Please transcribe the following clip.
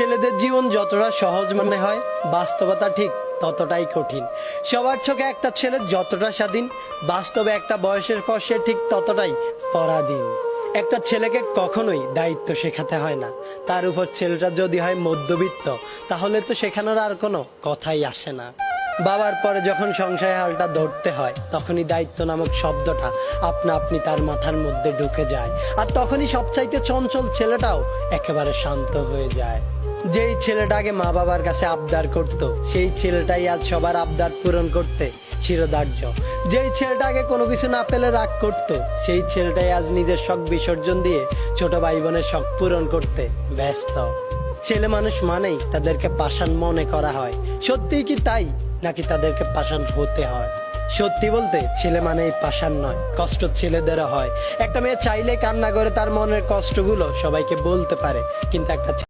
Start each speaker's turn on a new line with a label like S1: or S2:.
S1: ছেলেদের জীবন যতটা সহজ মনে হয়, বাস্তবতা ঠিক ততটাই কঠিন। সবার চোখে একটা ছেলে যতটা স্বাধীন, বাস্তবে একটা বয়সের পর সে ঠিক ততটাই পরাধীন। একটা ছেলেকে কখনোই দায়িত্ব শেখাতে হয় না। তার উপর ছেলেটা যদি হয় মধ্যবিত্ত, তাহলে তো শেখানোর আর কোনো কথাই আসে না। বাবার পরে যখন সংসারের হালটা ধরতে হয়, তখনই দায়িত্ব নামক শব্দটা আপনা আপনি তার মাথার মধ্যে ঢুকে যায়। আর তখনই সবচাইতে চঞ্চল ছেলেটাও একেবারে শান্ত হয়ে যায়। যেই ছেলেটাকে মা বাবার কাছে আবদার করত, সেই ছেলেটাই আজ সবার আবদার পূরণ করতে শিরোধার্য। যেই ছেলেটাকে কোনো কিছু না পেলে রাগ করত, সেই ছেলেটাই আজ নিজের শখ বিসর্জন দিয়ে ছোট ভাই বোনের শখ পূরণ করতে ব্যস্ত। ছেলে মানুষ মানেই তাদেরকে পাষাণ মনে করা হয়। সত্যিই কি তাই, নাকি তাদেরকে পাষাণ হতে হয়? সত্যি বলতে ছেলে মানেই পাষাণ নয়, কষ্ট ছেলেদেরও হয়। একটা মেয়ে চাইলে কান্না করে তার মনের কষ্টগুলো সবাইকে বলতে পারে, কিন্তু একটা